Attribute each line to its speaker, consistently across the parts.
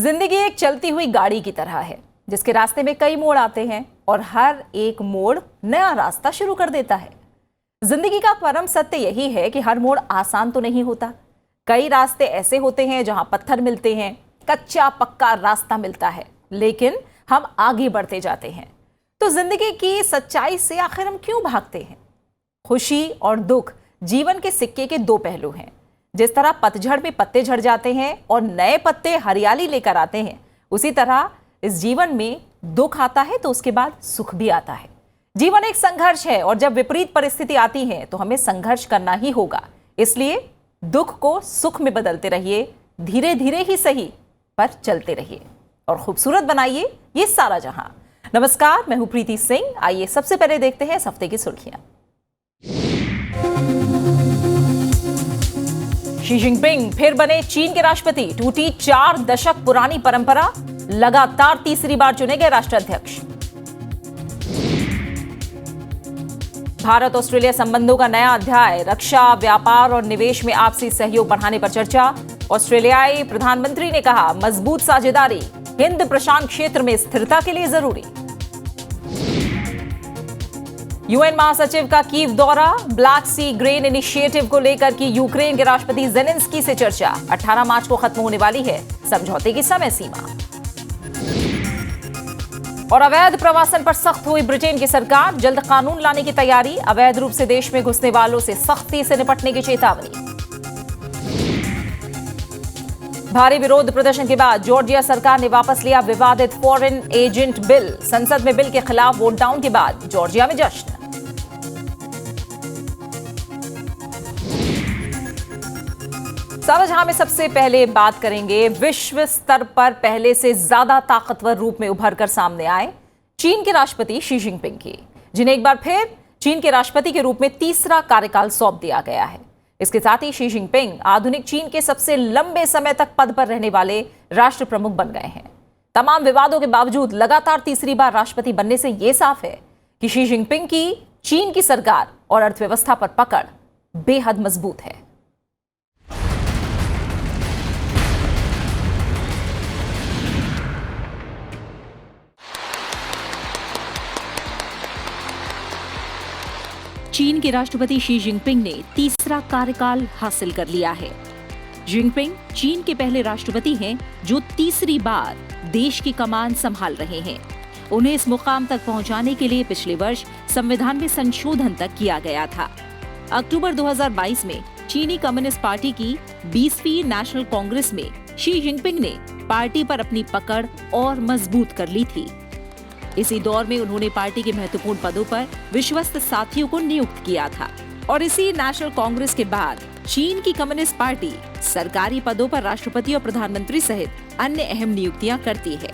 Speaker 1: जिंदगी एक चलती हुई गाड़ी की तरह है जिसके रास्ते में कई मोड़ आते हैं और हर एक मोड़ नया रास्ता शुरू कर देता है। जिंदगी का परम सत्य यही है कि हर मोड़ आसान तो नहीं होता। कई रास्ते ऐसे होते हैं जहां पत्थर मिलते हैं, कच्चा पक्का रास्ता मिलता है, लेकिन हम आगे बढ़ते जाते हैं। तो जिंदगी की सच्चाई से आखिर हम क्यों भागते हैं? खुशी और दुख जीवन के सिक्के के दो पहलू हैं। जिस तरह पतझड़ में पत्ते झड़ जाते हैं और नए पत्ते हरियाली लेकर आते हैं, उसी तरह इस जीवन में दुख आता है तो उसके बाद सुख भी आता है। जीवन एक संघर्ष है और जब विपरीत परिस्थिति आती है तो हमें संघर्ष करना ही होगा। इसलिए दुख को सुख में बदलते रहिए, धीरे धीरे ही सही पर चलते रहिए और खूबसूरत बनाइए ये सारा जहां। नमस्कार, मैं हूं प्रीति सिंह। आइए सबसे पहले देखते हैं इस हफ्ते की सुर्खियां। शी जिनपिंग फिर बने चीन के राष्ट्रपति। टूटी 4 दशक पुरानी परंपरा, लगातार तीसरी बार चुने गए राष्ट्राध्यक्ष। भारत ऑस्ट्रेलिया संबंधों का नया अध्याय, रक्षा, व्यापार और निवेश में आपसी सहयोग बढ़ाने पर चर्चा। ऑस्ट्रेलियाई प्रधानमंत्री ने कहा, मजबूत साझेदारी हिंद प्रशांत क्षेत्र में स्थिरता के लिए जरूरी। यूएन महासचिव का कीव दौरा, ब्लैक सी ग्रेन इनिशिएटिव को लेकर की यूक्रेन के राष्ट्रपति जेलेंस्की से चर्चा। 18 मार्च को खत्म होने वाली है समझौते की समय सीमा। और अवैध प्रवासन पर सख्त हुई ब्रिटेन की सरकार, जल्द कानून लाने की तैयारी। अवैध रूप से देश में घुसने वालों से सख्ती से निपटने की चेतावनी। भारी विरोध प्रदर्शन के बाद जॉर्जिया सरकार ने वापस लिया विवादित फॉरेन एजेंट बिल। संसद में बिल के खिलाफ वोट डाउन के बाद जॉर्जिया में जश्न। सारा जहां में सबसे पहले बात करेंगे विश्व स्तर पर पहले से ज्यादा ताकतवर रूप में उभर कर सामने आए चीन के राष्ट्रपति शी जिनपिंग की, जिन्हें एक बार फिर चीन के राष्ट्रपति के रूप में तीसरा कार्यकाल सौंप दिया गया है। इसके साथ ही शी जिनपिंग आधुनिक चीन के सबसे लंबे समय तक पद पर रहने वाले राष्ट्र प्रमुख बन गए हैं। तमाम विवादों के बावजूद लगातार तीसरी बार राष्ट्रपति बनने से यह साफ है कि शी जिनपिंग की चीन की सरकार और अर्थव्यवस्था पर पकड़ बेहद मजबूत है। चीन के राष्ट्रपति शी जिनपिंग ने तीसरा कार्यकाल हासिल कर लिया है। जिनपिंग चीन के पहले राष्ट्रपति हैं जो तीसरी बार देश की कमान संभाल रहे हैं। उन्हें इस मुकाम तक पहुंचाने के लिए पिछले वर्ष संविधान में संशोधन तक किया गया था। अक्टूबर 2022 में चीनी कम्युनिस्ट पार्टी की 20वीं नेशनल कांग्रेस में शी जिनपिंग ने पार्टी पर अपनी पकड़ और मजबूत कर ली थी। इसी दौर में उन्होंने पार्टी के महत्वपूर्ण पदों पर विश्वस्त साथियों को नियुक्त किया था और इसी नेशनल कांग्रेस के बाद चीन की कम्युनिस्ट पार्टी सरकारी पदों पर राष्ट्रपति और प्रधानमंत्री सहित अन्य अहम नियुक्तियां करती है।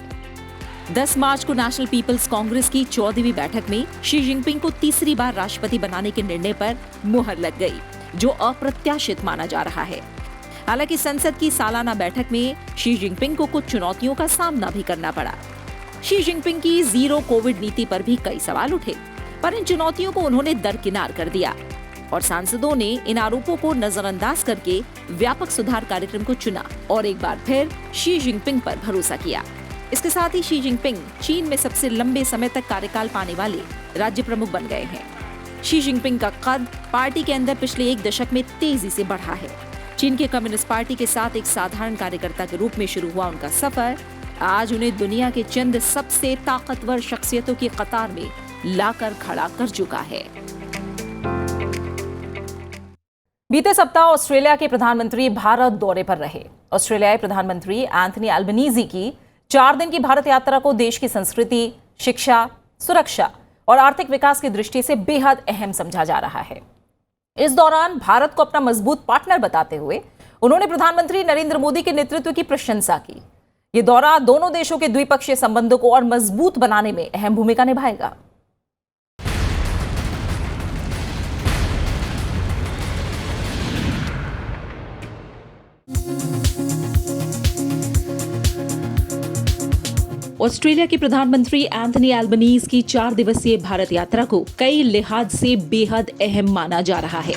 Speaker 1: 10 मार्च को नेशनल पीपल्स कांग्रेस की 14वीं बैठक में शी जिनपिंग को तीसरी बार राष्ट्रपति बनाने के निर्णय पर मुहर लग गई, जो अप्रत्याशित माना जा रहा है। हालांकि संसद की सालाना बैठक में शी जिनपिंग को कुछ चुनौतियों का सामना भी करना पड़ा। शी जिनपिंग की जीरो कोविड नीति पर भी कई सवाल उठे, पर इन चुनौतियों को उन्होंने दरकिनार कर दिया और सांसदों ने इन आरोपों को नजरअंदाज करके व्यापक सुधार कार्यक्रम को चुना और एक बार फिर शी जिनपिंग पर भरोसा किया। इसके साथ ही शी जिनपिंग चीन में सबसे लंबे समय तक कार्यकाल पाने वाले राज्य प्रमुख बन गए हैं। शी जिनपिंग का कद पार्टी के अंदर पिछले 1 दशक में तेजी से बढ़ा है। चीन के कम्युनिस्ट पार्टी के साथ एक साधारण कार्यकर्ता के रूप में शुरू हुआ उनका सफर आज उन्हें दुनिया के चंद सबसे ताकतवर शख्सियतों की कतार में लाकर खड़ा कर चुका है। बीते सप्ताह ऑस्ट्रेलिया के प्रधानमंत्री भारत दौरे पर रहे। ऑस्ट्रेलियाई प्रधानमंत्री एंथनी अल्बनीजी की 4 दिन की भारत यात्रा को देश की संस्कृति, शिक्षा, सुरक्षा और आर्थिक विकास की दृष्टि से बेहद अहम समझा जा रहा है। इस दौरान भारत को अपना मजबूत पार्टनर बताते हुए उन्होंने प्रधानमंत्री नरेंद्र मोदी के नेतृत्व की प्रशंसा की। ये दौरा दोनों देशों के द्विपक्षीय संबंधों को और मजबूत बनाने में अहम भूमिका निभाएगा। ऑस्ट्रेलिया के प्रधानमंत्री एंथनी अल्बनीज की 4 दिवसीय भारत यात्रा को कई लिहाज से बेहद अहम माना जा रहा है।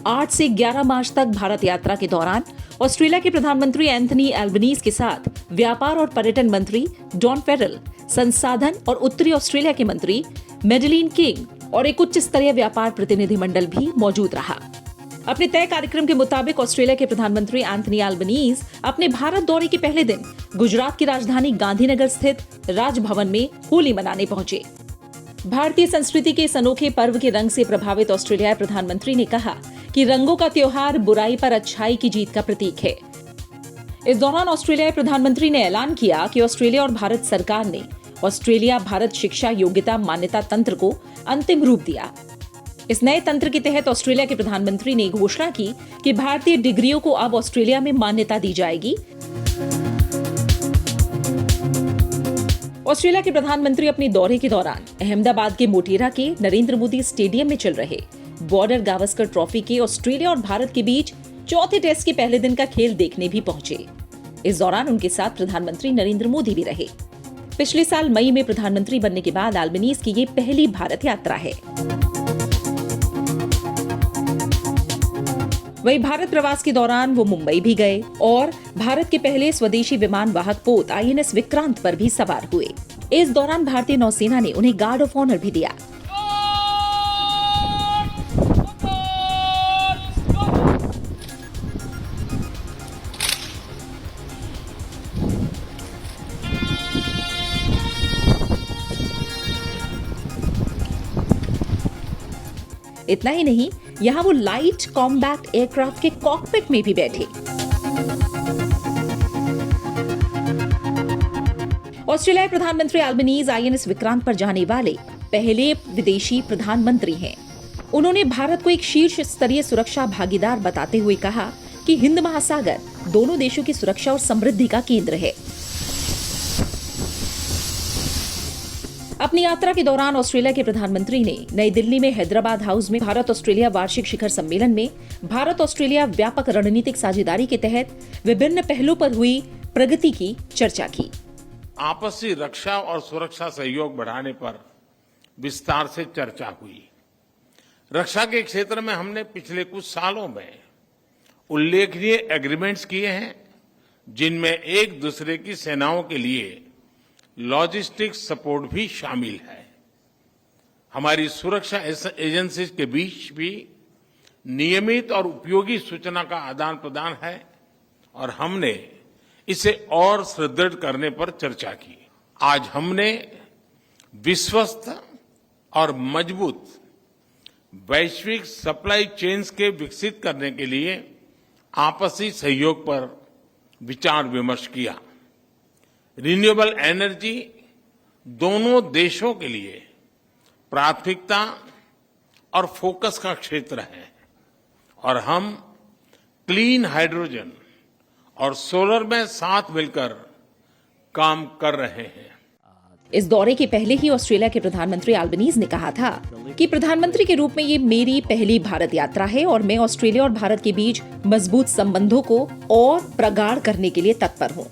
Speaker 1: 8 से 11 मार्च तक भारत यात्रा के दौरान ऑस्ट्रेलिया के प्रधानमंत्री एंथनी एल्बनीज के साथ व्यापार और पर्यटन मंत्री डॉन फेरल, संसाधन और उत्तरी ऑस्ट्रेलिया के मंत्री मेडेलिन किंग और एक उच्च स्तरीय व्यापार प्रतिनिधिमंडल भी मौजूद रहा। अपने तय कार्यक्रम के मुताबिक ऑस्ट्रेलिया के प्रधानमंत्री एंथनी एल्बनीज अपने भारत दौरे के पहले दिन गुजरात की राजधानी गांधीनगर स्थित राजभवन में होली मनाने पहुंचे। भारतीय संस्कृति के इस अनोखे पर्व के रंग से प्रभावित ऑस्ट्रेलियाई प्रधानमंत्री ने कहा कि रंगों का त्योहार बुराई पर अच्छाई की जीत का प्रतीक है। इस दौरान ऑस्ट्रेलियाई प्रधानमंत्री ने ऐलान किया कि ऑस्ट्रेलिया और भारत सरकार ने ऑस्ट्रेलिया भारत शिक्षा योग्यता मान्यता तंत्र को अंतिम रूप दिया। इस नए तंत्र के तहत ऑस्ट्रेलिया के प्रधानमंत्री ने घोषणा की कि भारतीय डिग्रियों को अब ऑस्ट्रेलिया में मान्यता दी जाएगी। ऑस्ट्रेलिया के प्रधानमंत्री अपने दौरे के दौरान अहमदाबाद के मोटेरा के नरेंद्र मोदी स्टेडियम में चल रहे बॉर्डर गावस्कर ट्रॉफी के ऑस्ट्रेलिया और भारत के बीच चौथे टेस्ट के पहले दिन का खेल देखने भी पहुंचे। इस दौरान उनके साथ प्रधानमंत्री नरेंद्र मोदी भी रहे। पिछले साल मई में प्रधानमंत्री बनने के बाद एल्बनीज की ये पहली भारत यात्रा है। वहीं भारत प्रवास के दौरान वो मुंबई भी गए और भारत के पहले स्वदेशी विमान वाहक पोत INS विक्रांत पर भी सवार हुए। इस दौरान भारतीय नौसेना ने उन्हें गार्ड ऑफ ऑनर भी दिया। इतना ही नहीं, यहाँ वो लाइट कॉम्बैट एयरक्राफ्ट के कॉकपिट में भी बैठे। ऑस्ट्रेलियाई प्रधानमंत्री एल्बनीज INS विक्रांत पर जाने वाले पहले विदेशी प्रधानमंत्री हैं। उन्होंने भारत को एक शीर्ष स्तरीय सुरक्षा भागीदार बताते हुए कहा कि हिंद महासागर दोनों देशों की सुरक्षा और समृद्धि का केंद्र है। अपनी यात्रा के दौरान ऑस्ट्रेलिया के प्रधानमंत्री ने नई दिल्ली में हैदराबाद हाउस में भारत ऑस्ट्रेलिया वार्षिक शिखर सम्मेलन में भारत ऑस्ट्रेलिया व्यापक रणनीतिक साझेदारी के तहत विभिन्न पहलुओं पर हुई प्रगति की चर्चा की।
Speaker 2: आपसी रक्षा और सुरक्षा सहयोग बढ़ाने पर विस्तार से चर्चा हुई। रक्षा के क्षेत्र में हमने पिछले कुछ सालों में उल्लेखनीय एग्रीमेंट्स किए हैं, जिनमें एक दूसरे की सेनाओं के लिए लॉजिस्टिक्स सपोर्ट भी शामिल है। हमारी सुरक्षा एजेंसीज के बीच भी नियमित और उपयोगी सूचना का आदान प्रदान है और हमने इसे और सुदृढ़ करने पर चर्चा की। आज हमने विश्वस्त और मजबूत वैश्विक सप्लाई चेन्स के विकसित करने के लिए आपसी सहयोग पर विचार विमर्श किया। रिन्यूएबल एनर्जी दोनों देशों के लिए प्राथमिकता और फोकस का क्षेत्र है और हम क्लीन हाइड्रोजन और सोलर में साथ मिलकर काम कर रहे हैं।
Speaker 1: इस दौरे के पहले ही ऑस्ट्रेलिया के प्रधानमंत्री एल्बनीज ने कहा था कि प्रधानमंत्री के रूप में ये मेरी पहली भारत यात्रा है और मैं ऑस्ट्रेलिया और भारत के बीच मजबूत संबंधों को और प्रगाढ़ करने के लिए तत्पर हूँ।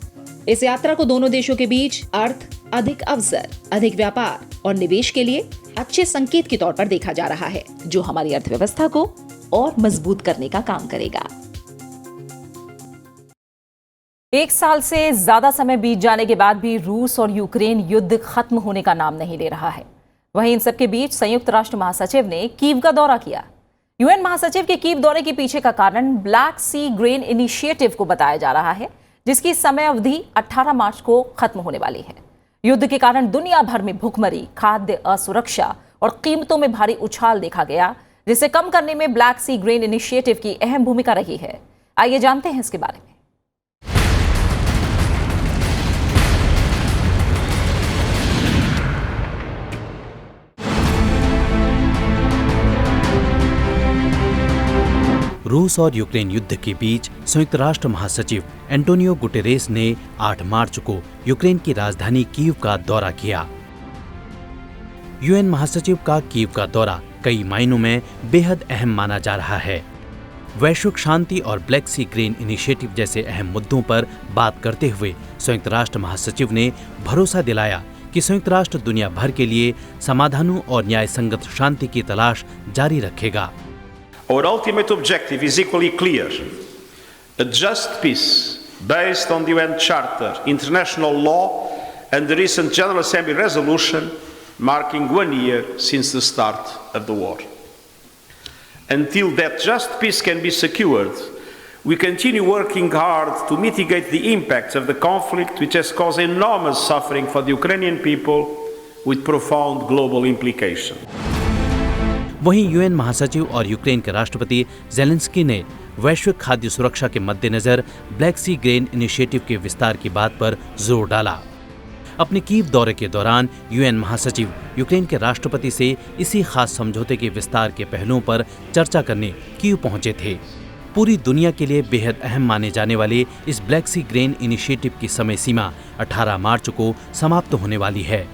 Speaker 1: इस यात्रा को दोनों देशों के बीच अधिक अवसर, अधिक व्यापार और निवेश के लिए अच्छे संकेत के तौर पर देखा जा रहा है, जो हमारी अर्थव्यवस्था को और मजबूत करने का काम करेगा। एक साल से ज्यादा समय बीत जाने के बाद भी रूस और यूक्रेन युद्ध खत्म होने का नाम नहीं ले रहा है। वहीं इन सबके बीच संयुक्त राष्ट्र महासचिव ने कीव का दौरा किया। UN महासचिव के कीव दौरे के पीछे का कारण ब्लैक सी ग्रेन इनिशिएटिव को बताया जा रहा है, जिसकी समय अवधि 18 मार्च को खत्म होने वाली है। युद्ध के कारण दुनिया भर में भुखमरी, खाद्य असुरक्षा और कीमतों में भारी उछाल देखा गया, जिसे कम करने में ब्लैक सी ग्रेन इनिशिएटिव की अहम भूमिका रही है। आइए जानते हैं इसके बारे में।
Speaker 3: रूस और यूक्रेन युद्ध के बीच संयुक्त राष्ट्र महासचिव एंटोनियो गुटेरेस ने 8 मार्च को यूक्रेन की राजधानी कीव का दौरा किया। UN महासचिव का कीव का दौरा कई मायनों में बेहद अहम माना जा रहा है। वैश्विक शांति और ब्लैक सी ग्रेन इनिशिएटिव जैसे अहम मुद्दों पर बात करते हुए संयुक्त राष्ट्र महासचिव ने भरोसा दिलाया कि संयुक्त राष्ट्र दुनिया भर के लिए समाधानों और न्याय संगत शांति की तलाश जारी रखेगा।
Speaker 4: Our ultimate objective is equally clear: a just peace based on the UN Charter, international law, and the recent General Assembly resolution marking 1 year since the start of the war. Until that just peace can be secured, we continue working hard to mitigate the impacts of the conflict, which has caused enormous suffering for the Ukrainian people with profound global implications.
Speaker 3: वहीं UN महासचिव और Ukraine के राष्ट्रपति Zelensky ने वैश्विक खाद्य सुरक्षा के मद्देनजर ब्लैक सी ग्रेन इनिशिएटिव के विस्तार की बात पर जोर डाला। अपने कीव दौरे के दौरान यूएन महासचिव यूक्रेन के राष्ट्रपति से इसी खास समझौते के विस्तार के पहलुओं पर चर्चा करने कीव पहुंचे थे। पूरी दुनिया के लिए बेहद अहम माने जाने वाले इस ब्लैक सी ग्रेन इनिशिएटिव की समय सीमा 18 मार्च को समाप्त होने वाली है।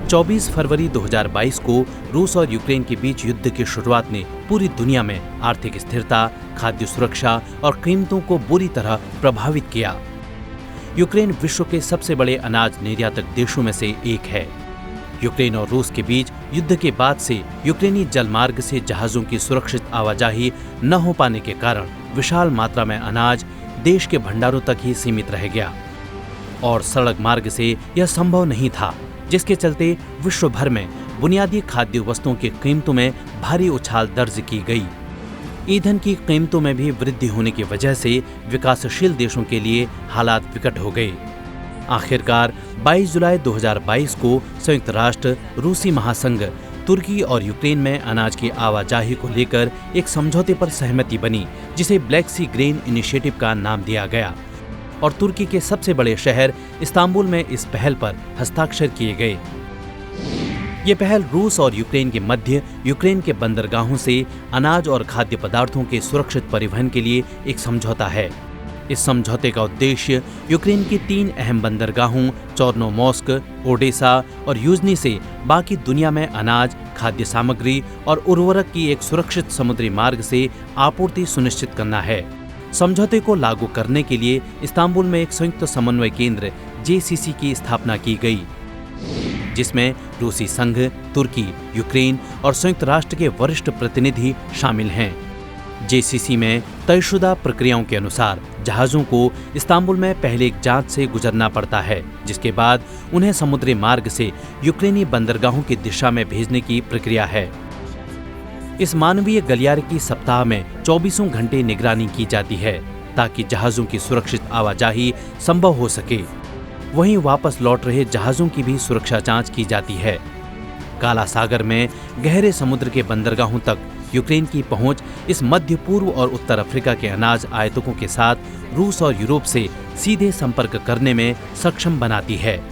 Speaker 3: चौबीस फरवरी 2022 को रूस और यूक्रेन के बीच युद्ध की शुरुआत ने पूरी दुनिया में आर्थिक स्थिरता, खाद्य सुरक्षा और कीमतों को बुरी तरह प्रभावित किया। यूक्रेन विश्व के सबसे बड़े अनाज निर्यातक देशों में से एक है। यूक्रेन और रूस के बीच युद्ध के बाद से यूक्रेनी जलमार्ग से जहाजों की सुरक्षित आवाजाही न हो पाने के कारण विशाल मात्रा में अनाज देश के भंडारों तक ही सीमित रह गया और सड़क मार्ग से यह संभव नहीं था, जिसके चलते विश्व भर में बुनियादी खाद्य वस्तुओं की कीमतों में भारी उछाल दर्ज की गई। ईंधन की कीमतों में भी वृद्धि होने की वजह से विकासशील देशों के लिए हालात विकट हो गए। आखिरकार 22 जुलाई 2022 को संयुक्त राष्ट्र, रूसी महासंघ, तुर्की और यूक्रेन में अनाज की आवाजाही को लेकर एक समझौते पर सहमति बनी, जिसे ब्लैक सी ग्रेन इनिशिएटिव का नाम दिया गया और तुर्की के सबसे बड़े शहर इस्तांबुल में इस पहल पर हस्ताक्षर किए गए। ये पहल रूस और यूक्रेन के मध्य यूक्रेन के बंदरगाहों से अनाज और खाद्य पदार्थों के सुरक्षित परिवहन के लिए एक समझौता है। इस समझौते का उद्देश्य यूक्रेन की 3 अहम बंदरगाहों चोर्नोमोर्स्क, ओडेसा और यूजनी से बाकी दुनिया में अनाज, खाद्य सामग्री और उर्वरक की एक सुरक्षित समुद्री मार्ग से आपूर्ति सुनिश्चित करना है। समझौते को लागू करने के लिए इस्तांबुल में एक संयुक्त समन्वय केंद्र JCC की स्थापना की गई, जिसमें रूसी संघ, तुर्की, यूक्रेन और संयुक्त राष्ट्र के वरिष्ठ प्रतिनिधि शामिल हैं। JCC में तयशुदा प्रक्रियाओं के अनुसार जहाजों को इस्तांबुल में पहले एक जांच से गुजरना पड़ता है, जिसके बाद उन्हें समुद्री मार्ग से यूक्रेनी बंदरगाहों की दिशा में भेजने की प्रक्रिया है। इस मानवीय गलियारे की सप्ताह में 24 घंटे निगरानी की जाती है ताकि जहाजों की सुरक्षित आवाजाही संभव हो सके। वहीं वापस लौट रहे जहाजों की भी सुरक्षा जांच की जाती है। काला सागर में गहरे समुद्र के बंदरगाहों तक यूक्रेन की पहुंच इस मध्य पूर्व और उत्तर अफ्रीका के अनाज आयातकों के साथ रूस और यूरोप से सीधे संपर्क करने में सक्षम बनाती है।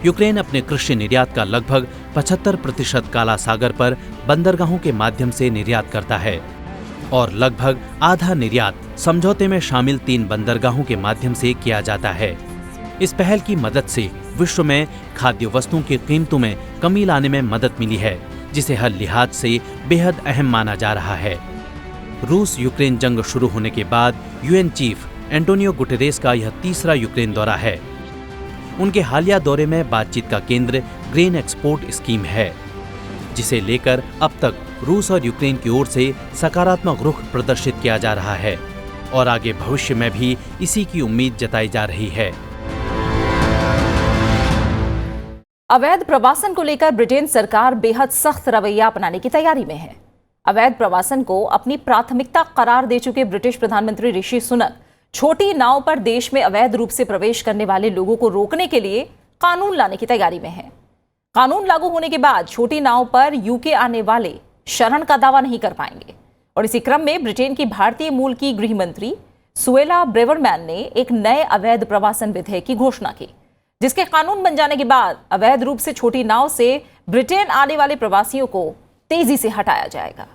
Speaker 3: यूक्रेन अपने कृषि निर्यात का लगभग 75% काला सागर पर बंदरगाहों के माध्यम से निर्यात करता है और लगभग आधा निर्यात समझौते में शामिल 3 बंदरगाहों के माध्यम से किया जाता है। इस पहल की मदद से विश्व में खाद्य वस्तुओं की कीमतों में कमी लाने में मदद मिली है, जिसे हर लिहाज से बेहद अहम माना जा रहा है। रूस यूक्रेन जंग शुरू होने के बाद यूएन चीफ एंटोनियो गुटेरेस का यह तीसरा यूक्रेन दौरा है। उनके हालिया दौरे में बातचीत का केंद्र ग्रेन एक्सपोर्ट स्कीम है, जिसे लेकर अब तक रूस और यूक्रेन की ओर से सकारात्मक रुख प्रदर्शित किया जा रहा है और आगे भविष्य में भी इसी की उम्मीद जताई जा रही है।
Speaker 1: अवैध प्रवासन को लेकर ब्रिटेन सरकार बेहद सख्त रवैया अपनाने की तैयारी में है। अवैध प्रवासन को अपनी प्राथमिकता करार दे चुके ब्रिटिश प्रधानमंत्री ऋषि सुनक छोटी नाव पर देश में अवैध रूप से प्रवेश करने वाले लोगों को रोकने के लिए कानून लाने की तैयारी में है। कानून लागू होने के बाद छोटी नाव पर यूके आने वाले शरण का दावा नहीं कर पाएंगे और इसी क्रम में ब्रिटेन की भारतीय मूल की गृह मंत्री सुएला ब्रेवरमैन ने एक नए अवैध प्रवासन विधेयक की घोषणा की, जिसके कानून बन जाने के बाद अवैध रूप से छोटी नाव से ब्रिटेन आने वाले प्रवासियों को तेजी से हटाया जाएगा।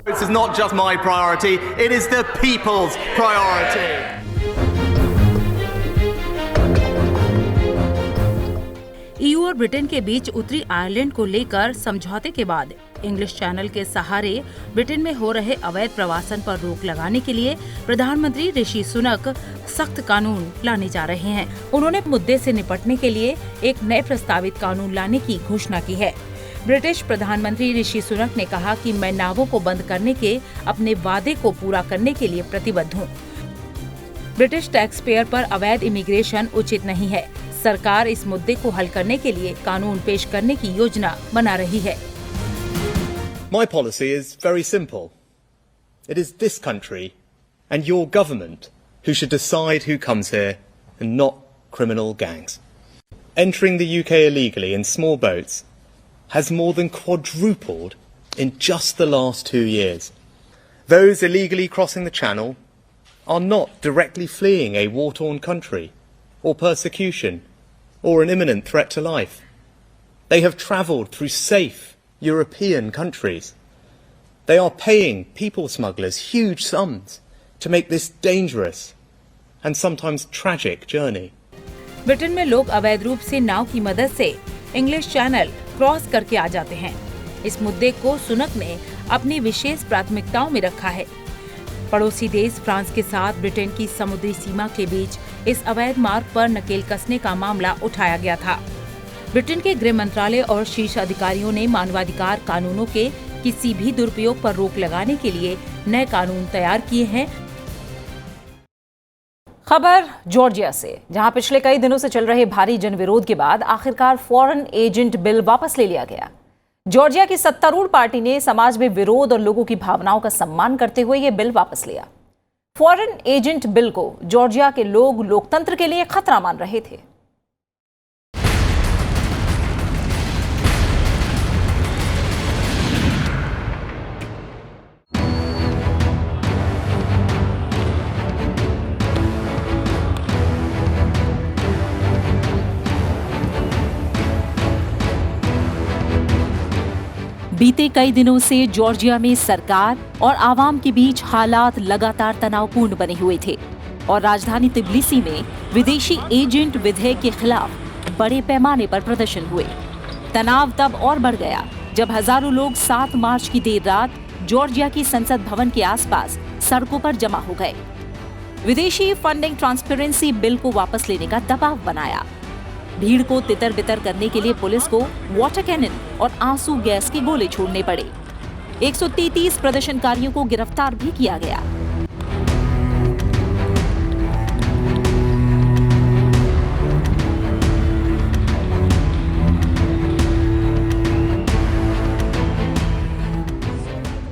Speaker 5: This is not just my priority, it is the people's priority.
Speaker 6: और ब्रिटेन के बीच उत्तरी आयरलैंड को लेकर समझौते के बाद इंग्लिश चैनल के सहारे ब्रिटेन में हो रहे अवैध प्रवासन पर रोक लगाने के लिए प्रधानमंत्री ऋषि सुनक सख्त कानून लाने जा रहे हैं। उन्होंने मुद्दे से निपटने के लिए एक नए प्रस्तावित कानून लाने की घोषणा की है। ब्रिटिश प्रधानमंत्री ऋषि सुनक ने कहा कि मैं नावों को बंद करने के अपने वादे को पूरा करने के लिए प्रतिबद्ध हूँ। ब्रिटिश टैक्स पेयर पर अवैध इमिग्रेशन उचित नहीं है। सरकार इस मुद्दे को हल करने के लिए कानून पेश करने की योजना बना रही है।
Speaker 5: My policy is very simple. It is this country and your government who should decide who comes here and not criminal gangs. Entering the UK illegally in small boats has more than quadrupled in just the last 2 years. Those illegally crossing the Channel are not directly fleeing a war-torn country or persecution or an imminent threat to life. They have travelled through safe European countries. They are paying people smugglers huge sums to make this dangerous and sometimes tragic journey.
Speaker 6: Britain में लोग अवैध रूप से नाव की मदद से English channel cross करके आ जाते हैं। इस मुद्दे को सुनक ने अपनी विशेष प्राथमिकताओं में रखा है। पड़ोसी देश फ्रांस के साथ ब्रिटेन की समुद्री सीमा के बीच इस अवैध मार्ग पर नकेल कसने का मामला उठाया गया था। ब्रिटेन के गृह मंत्रालय और शीर्ष अधिकारियों ने मानवाधिकार कानूनों के किसी भी दुरुपयोग पर रोक लगाने के लिए नए कानून तैयार किए हैं।
Speaker 1: खबर जॉर्जिया से, जहां पिछले कई दिनों से चल रहे भारी जनविरोध के बाद आखिरकार फॉरेन एजेंट बिल वापस ले लिया गया। जॉर्जिया की सत्तारूढ़ पार्टी ने समाज में विरोध और लोगों की भावनाओं का सम्मान करते हुए ये बिल वापस लिया। फॉरेन एजेंट बिल को जॉर्जिया के लोग लोकतंत्र के लिए खतरा मान रहे थे। बीते कई दिनों से जॉर्जिया में सरकार और आवाम के बीच हालात लगातार तनावपूर्ण बने हुए थे और राजधानी तिब्लिसी में विदेशी एजेंट विधेयक के खिलाफ बड़े पैमाने पर प्रदर्शन हुए। तनाव तब और बढ़ गया जब हजारों लोग 7 मार्च की देर रात जॉर्जिया की संसद भवन के आसपास सड़कों पर जमा हो गए। विदेशी फंडिंग ट्रांसपेरेंसी बिल को वापस लेने का दबाव बनाया। भीड़ को तितर बितर करने के लिए पुलिस को वाटर कैनन और आंसू गैस के गोले छोड़ने पड़े। 133 प्रदर्शनकारियों को गिरफ्तार भी किया गया।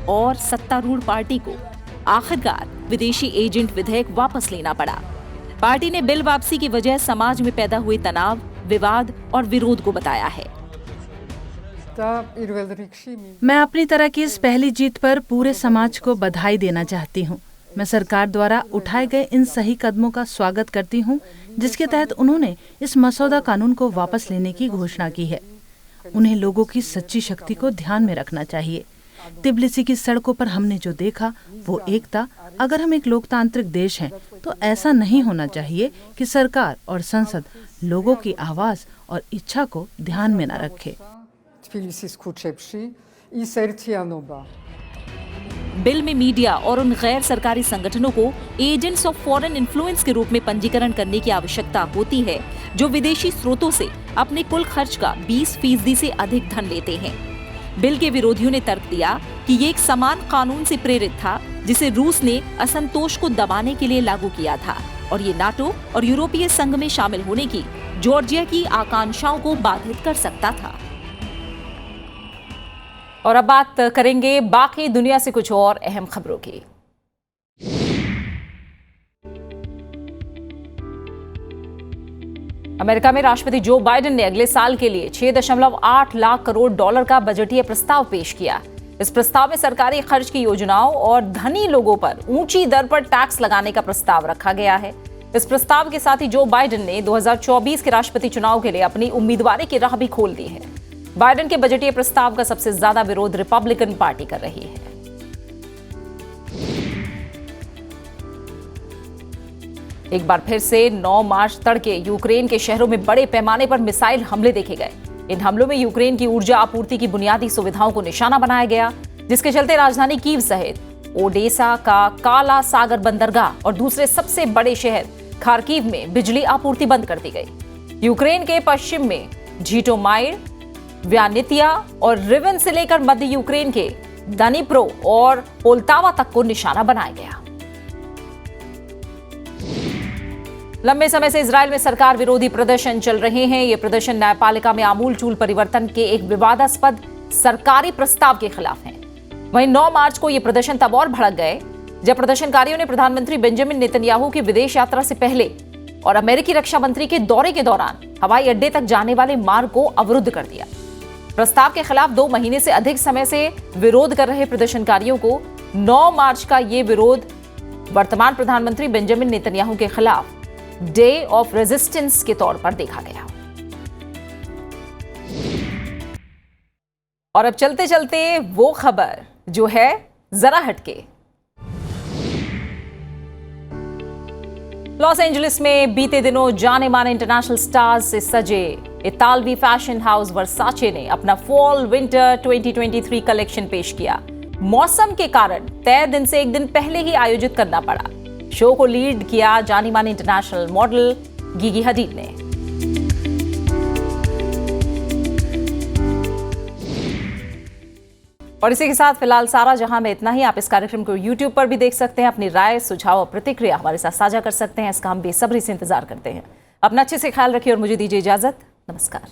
Speaker 1: और सत्तारूढ़ पार्टी को आखिरकार विदेशी एजेंट विधेयक वापस लेना पड़ा। पार्टी ने बिल वापसी की वजह समाज में पैदा हुए तनाव, विवाद और विरोध को बताया है।
Speaker 6: मैं अपनी तरह की इस पहली जीत पर पूरे समाज को बधाई देना चाहती हूँ। मैं सरकार द्वारा उठाए गए इन सही कदमों का स्वागत करती हूँ, जिसके तहत उन्होंने इस मसौदा कानून को वापस लेने की घोषणा की है। उन्हें लोगों की सच्ची शक्ति को ध्यान में रखना चाहिए। तिब्लिसी की सड़कों पर हमने जो देखा वो एकता। अगर हम एक लोकतांत्रिक देश हैं तो ऐसा नहीं होना चाहिए कि सरकार और संसद लोगों की आवाज और इच्छा को ध्यान में न रखे।
Speaker 1: बिल में मीडिया और उन गैर सरकारी संगठनों को एजेंट्स ऑफ फॉरेन इन्फ्लुएंस के रूप में पंजीकरण करने की आवश्यकता होती है, जो विदेशी स्रोतों से अपने कुल खर्च का 20% से अधिक धन लेते हैं। बिल के विरोधियों ने तर्क दिया कि ये एक समान कानून से प्रेरित था, जिसे रूस ने असंतोष को दबाने के लिए लागू किया था और ये नाटो और यूरोपीय संघ में शामिल होने की जॉर्जिया की आकांक्षाओं को बाधित कर सकता था। और अब बात करेंगे बाकी दुनिया से कुछ और अहम खबरों की। अमेरिका में राष्ट्रपति जो बाइडेन ने अगले साल के लिए 6.8 लाख करोड़ डॉलर का बजटीय प्रस्ताव पेश किया। इस प्रस्ताव में सरकारी खर्च की योजनाओं और धनी लोगों पर ऊंची दर पर टैक्स लगाने का प्रस्ताव रखा गया है। इस प्रस्ताव के साथ ही जो बाइडेन ने 2024 के राष्ट्रपति चुनाव के लिए अपनी उम्मीदवारी की राह भी खोल दी है। बाइडेन के बजटीय प्रस्ताव का सबसे ज्यादा विरोध रिपब्लिकन पार्टी कर रही है। एक बार फिर से 9 मार्च तड़के यूक्रेन के शहरों में बड़े पैमाने पर मिसाइल हमले देखे गए। इन हमलों में यूक्रेन की ऊर्जा आपूर्ति की बुनियादी सुविधाओं को निशाना बनाया गया, जिसके चलते राजधानी कीव सहित ओडेसा का काला सागर बंदरगाह और दूसरे सबसे बड़े शहर खार्किव में बिजली आपूर्ति बंद कर दी गई। यूक्रेन के पश्चिम में झीटोमाइर, व्यानितिया और रिवन से लेकर मध्य यूक्रेन के दनीप्रो और पोल्टावा तक को निशाना बनाया गया। लंबे समय से इजरायल में सरकार विरोधी प्रदर्शन चल रहे हैं। ये प्रदर्शन न्यायपालिका में आमूलचूल परिवर्तन के एक विवादास्पद सरकारी प्रस्ताव के खिलाफ हैं। वहीं 9 मार्च को ये प्रदर्शन तब और भड़क गए जब प्रदर्शनकारियों ने प्रधानमंत्री बेंजामिन नेतन्याहू की विदेश यात्रा से पहले और अमेरिकी रक्षा मंत्री के दौरे के दौरान हवाई अड्डे तक जाने वाले मार्ग को अवरुद्ध कर दिया। प्रस्ताव के खिलाफ 2 महीने से अधिक समय से विरोध कर रहे प्रदर्शनकारियों को 9 मार्च का ये विरोध वर्तमान प्रधानमंत्री बेंजामिन नेतन्याहू के खिलाफ डे ऑफ रेजिस्टेंस के तौर पर देखा गया। और अब चलते चलते वो खबर जो है जरा हटके। लॉस एंजलिस में बीते दिनों जाने माने इंटरनेशनल स्टार्स से सजे इतालवी फैशन हाउस वर्साचे ने अपना फॉल विंटर 2023 कलेक्शन पेश किया। मौसम के कारण तय दिन से एक दिन पहले ही आयोजित करना पड़ा। शो को लीड किया जानी मानी इंटरनेशनल मॉडल गिगी हडीड ने। और इसी के साथ फिलहाल सारा जहां में इतना ही। आप इस कार्यक्रम को YouTube पर भी देख सकते हैं। अपनी राय, सुझाव और प्रतिक्रिया हमारे साथ साझा कर सकते हैं। इसका हम बेसब्री से इंतजार करते हैं। अपना अच्छे से ख्याल रखिए और मुझे दीजिए इजाजत। नमस्कार।